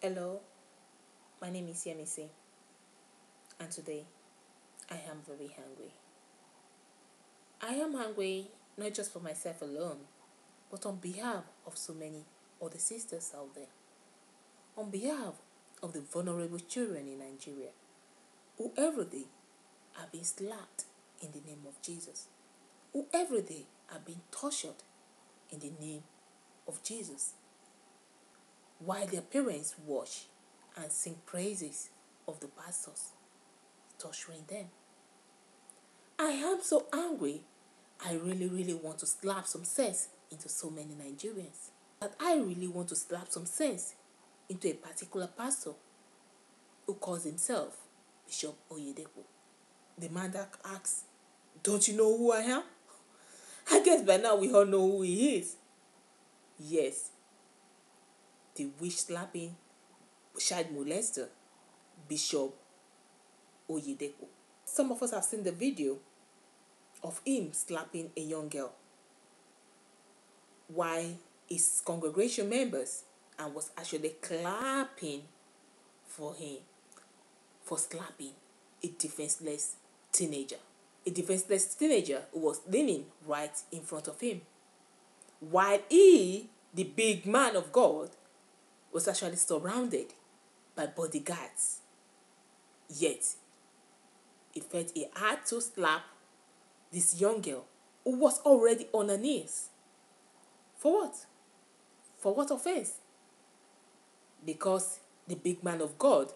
Hello, my name is Yemisi, and today I am very hungry. I am hungry not just for myself alone, but on behalf of so many other sisters out there, on behalf of the vulnerable children in Nigeria, who every day are being slapped in the name of Jesus, who every day are being tortured in the name of Jesus, while their parents watch and sing praises of the pastors torturing them. I am so angry, I really want to slap some sense into so many Nigerians. But I really want to slap some sense into a particular pastor who calls himself Bishop Oyedepo. The man that asks, "Don't you know who I am?" I guess by now we all know who he is. Yes, the witch-slapping child molester, Bishop Oyedepo. Some of us have seen the video of him slapping a young girl while his congregation members and was actually clapping for him for slapping a defenseless teenager. A defenseless teenager who was leaning right in front of him, while he, the big man of God, was actually surrounded by bodyguards. Yet, he felt he had to slap this young girl who was already on her knees. For what? For what offense? Because the big man of God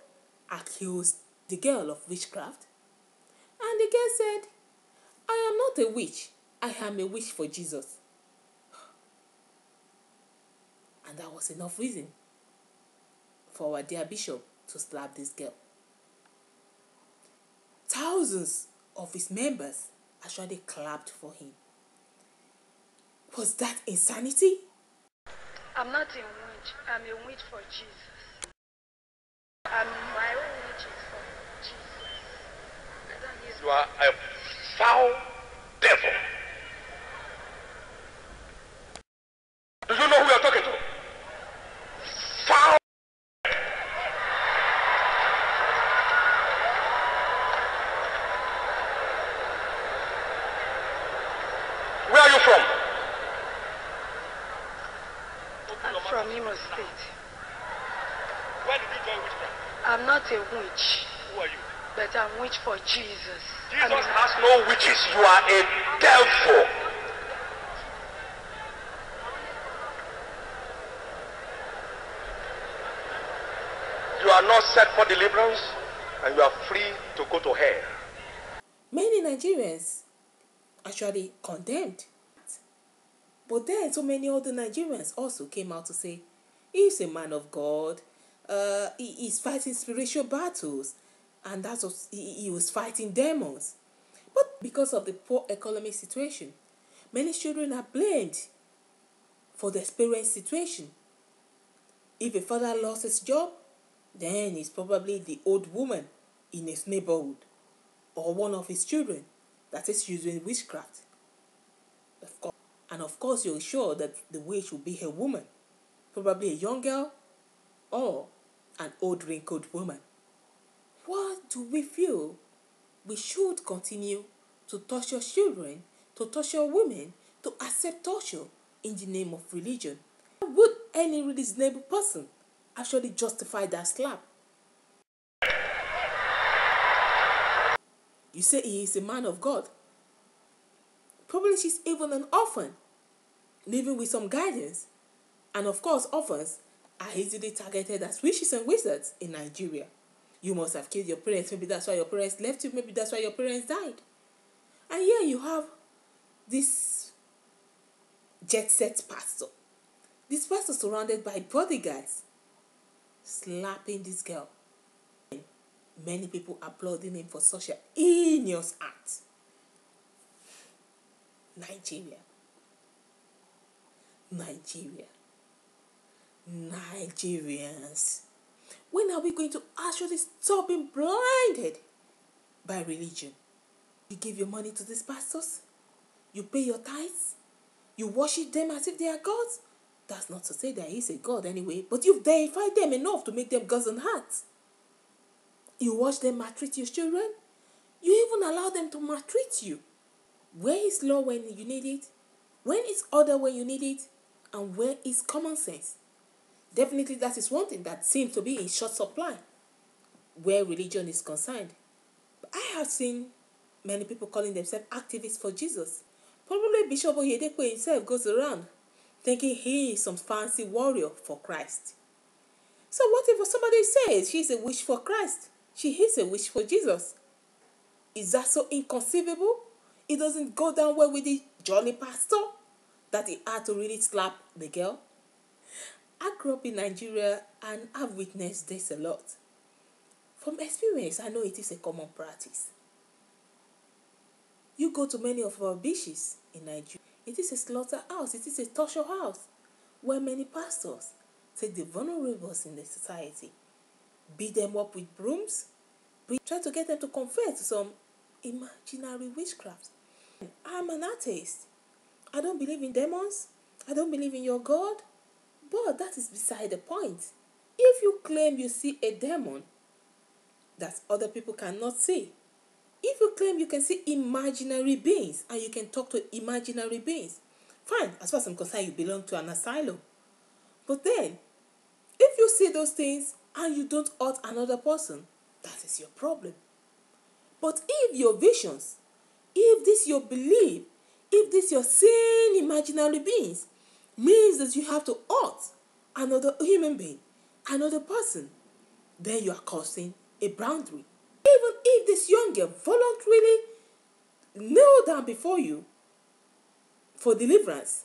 accused the girl of witchcraft. And the girl said, "I am not a witch. I am a witch for Jesus." And that was enough reason for our dear bishop to slap this girl. Thousands of his members actually clapped for him. Was that insanity? I'm not a witch. I'm a witch for Jesus. My own witch is for Jesus. I don't use. You are a foul devil. Do you know who you are talking to? Foul. Where are you from? I'm from Imo State. Where did you join witchcraft? I'm not a witch, Who are you? but I'm witch for Jesus. Jesus has no witches. You are a devil. You are not set for deliverance, and you are free to go to hell. Many Nigerians actually condemned. But then so many other Nigerians also came out to say, he's a man of God, he is fighting spiritual battles, and that's what he was fighting demons. But because of the poor economic situation, many children are blamed for the parents' situation. If a father lost his job, then it's probably the old woman in his neighborhood or one of his children that is using witchcraft. Of course, you're sure that the witch will be a woman, probably a young girl or an old wrinkled woman. What do we feel? We should continue to torture children, to torture women, to accept torture in the name of religion. Would any reasonable person actually justify that slap? You say he is a man of God. Probably she's even an orphan, living with some guidance. And of course, orphans are easily targeted as witches and wizards in Nigeria. You must have killed your parents. Maybe that's why your parents left you. Maybe that's why your parents died. And here you have this jet-set pastor. This pastor surrounded by bodyguards, slapping this girl. Many people applauding him for such an heinous act. Nigeria. Nigerians. When are we going to actually stop being blinded by religion? You give your money to these pastors, you pay your tithes, you worship them as if they are gods, That's not to say there is a God anyway, but you've deified them enough to make them gods and hearts. You watch them maltreat your children. You even allow them to maltreat you. Where is law when you need it? When is order when you need it? And where is common sense? Definitely that is one thing that seems to be in short supply where religion is concerned. But I have seen many people calling themselves activists for Jesus. Probably Bishop Oyedepo himself goes around thinking he is some fancy warrior for Christ. So what if somebody says she's a witch for Christ? She is a witch for Jesus. Is that so inconceivable? It doesn't go down well with the jolly pastor that he had to really slap the girl. I grew up in Nigeria and I've witnessed this a lot. From experience, I know it is a common practice. You go to many of our beaches in Nigeria. It is a slaughterhouse. It is a torture house where many pastors take the vulnerables in the society, beat them up with brooms, try to get them to confess to some imaginary witchcraft. I'm an atheist. I don't believe in demons. I don't believe in your God. But that is beside the point. If you claim you see a demon that other people cannot see, if you claim you can see imaginary beings and you can talk to imaginary beings, fine, as far as I'm concerned, you belong to an asylum. But then, if you see those things and you don't hurt another person, that is your problem. But if your visions, if this your belief, if this your seeing imaginary beings means that you have to hurt another human being, another person, then you are crossing a boundary. Even if this young girl voluntarily kneel down before you for deliverance,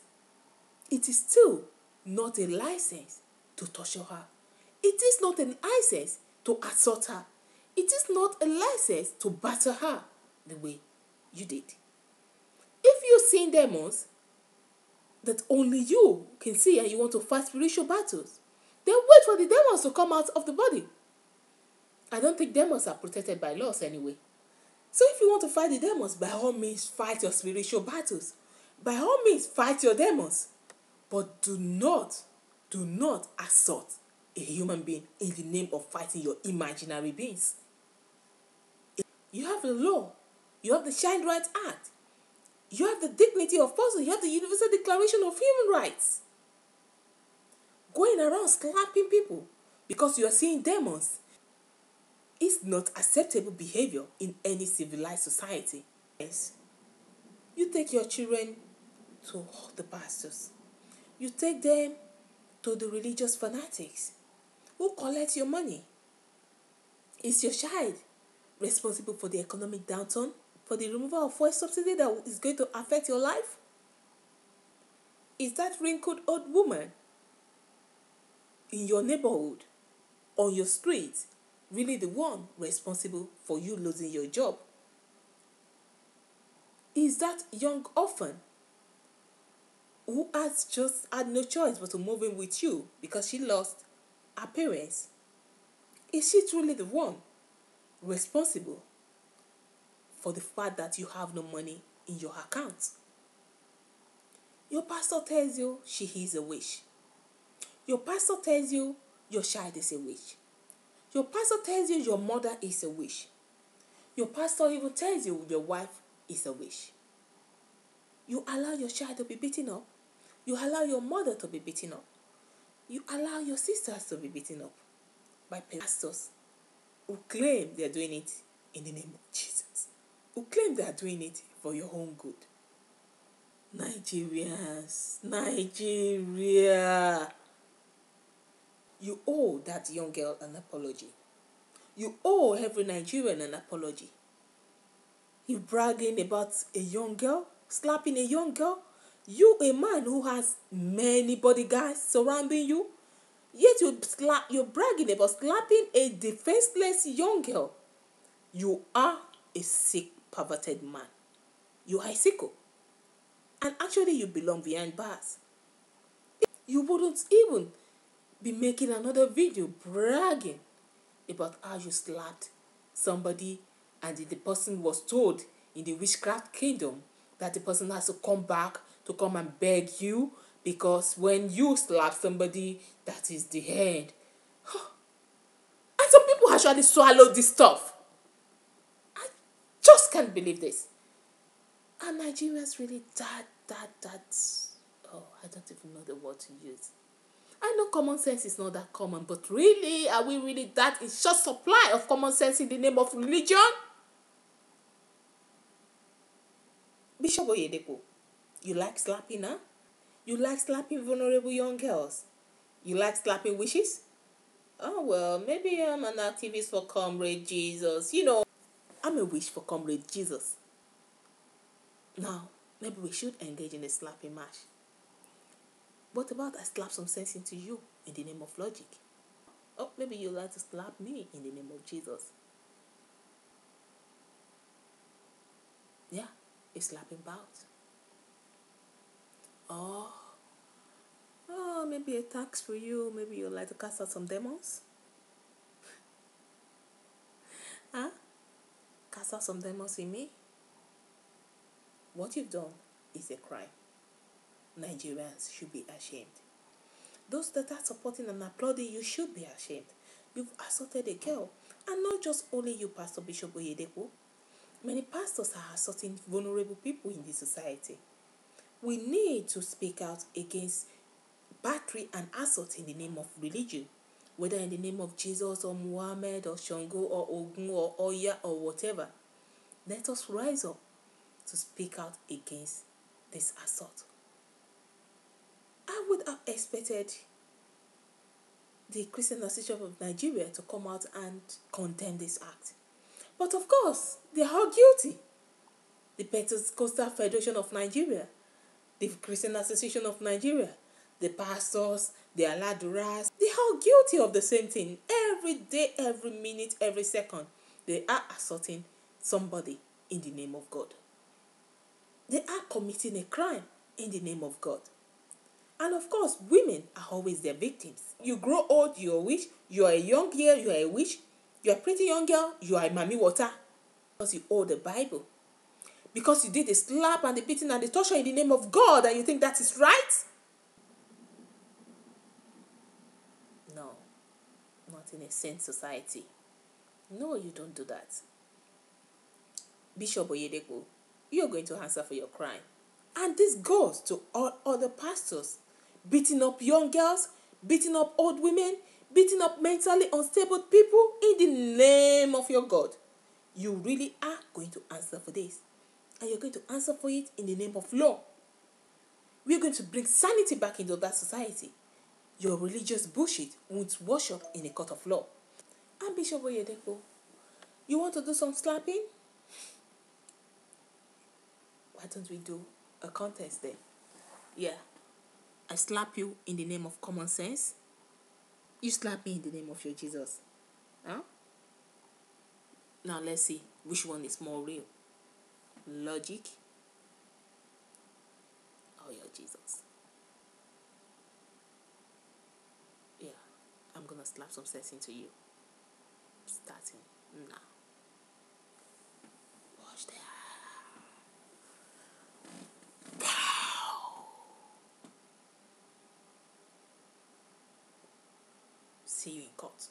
it is still not a license to torture her. It is not a license to assault her. It is not a license to batter her the way you did. If you've seen demons that only you can see and you want to fight spiritual battles, then wait for the demons to come out of the body. I don't think demons are protected by laws anyway. So if you want to fight the demons, by all means fight your spiritual battles. By all means fight your demons. But do not assault a human being in the name of fighting your imaginary beings. You have the law. You have the Child Rights Act. You have the dignity of person. You have the Universal Declaration of Human Rights. Going around slapping people because you are seeing demons is not acceptable behavior in any civilized society. Yes. You take your children to the pastors. You take them to the religious fanatics who collect your money. Is your child responsible for the economic downturn, for the removal of fuel subsidy that is going to affect your life? Is that wrinkled old woman in your neighborhood, on your street, really the one responsible for you losing your job? Is that young orphan who has just had no choice but to move in with you because she lost her parents? Is she truly the one responsible for the fact that you have no money in your account? Your pastor tells you she is a witch. Your pastor tells you your child is a witch. Your pastor tells you your mother is a witch. Your pastor even tells you your wife is a witch. You allow your child to be beaten up. You allow your mother to be beaten up. You allow your sisters to be beaten up by pastors who claim they are doing it in the name of Jesus, who claim they are doing it for your own good. Nigerians, Nigeria. You owe that young girl an apology. You owe every Nigerian an apology. You bragging about a young girl, slapping a young girl. You, a man who has many bodyguards surrounding you, yet you're bragging about slapping a defenseless young girl. You are a sick, perverted man. You are a sicko. And actually you belong behind bars. You wouldn't even be making another video bragging about how you slapped somebody and the person was told in the witchcraft kingdom that the person has to come back to come and beg you, Because when you slap somebody, that is the end. And some people actually swallow this stuff. I just can't believe this. And Nigerians really that. Oh, I don't even know the word to use. I know common sense is not that common, but really, are we really that in short supply of common sense in the name of religion? Bishop Oyedepo, you like slapping, huh? You like slapping vulnerable young girls? You like slapping wishes? Oh, well, maybe I'm an activist for Comrade Jesus. You know, I'm a wish for Comrade Jesus. Now, maybe we should engage in a slapping match. What about I slap some sense into you in the name of logic? Oh, maybe you'd like to slap me in the name of Jesus. Yeah, a slapping bout. Oh, maybe a task for you. Maybe you'd like to cast out some demons. Huh? Cast out some demons in me. What you've done is a crime. Nigerians should be ashamed. Those that are supporting and applauding you should be ashamed. You've assaulted a girl. And not just only you, Pastor Bishop Oyedepo. Many pastors are assaulting vulnerable people in this society. We need to speak out against battery and assault in the name of religion, whether in the name of Jesus or Muhammad or Shango or Ogun or Oya or whatever. Let us rise up to speak out against this assault. I would have expected the Christian Association of Nigeria to come out and condemn this act. But of course, they are guilty. The Pentecostal Federation of Nigeria, the Christian Association of Nigeria, the pastors, the aladuras, they are guilty of the same thing. Every day, every minute, every second, they are assaulting somebody in the name of God. They are committing a crime in the name of God. And of course, women are always their victims. You grow old, you're a witch. You are a young girl, you are a witch. You are a pretty young girl, you are a mommy water. Because you owe the Bible. Because you did the slap and the beating and the torture in the name of God and you think that is right? No, not in a sane society. No, you don't do that. Bishop Oyedepo, you're going to answer for your crime. And this goes to all other pastors. Beating up young girls, beating up old women, beating up mentally unstable people in the name of your God. You really are going to answer for this. And you're going to answer for it in the name of law. We're going to bring sanity back into that society. Your religious bullshit won't wash up in a court of law. And Bishop Oyedepo, you want to do some slapping? Why don't we do a contest then? Yeah. I slap you in the name of common sense. You slap me in the name of your Jesus. Huh? Now let's see which one is more real. Logic or your Jesus? Yeah. I'm gonna slap some sense into you. Starting now. Watch that. See you in court.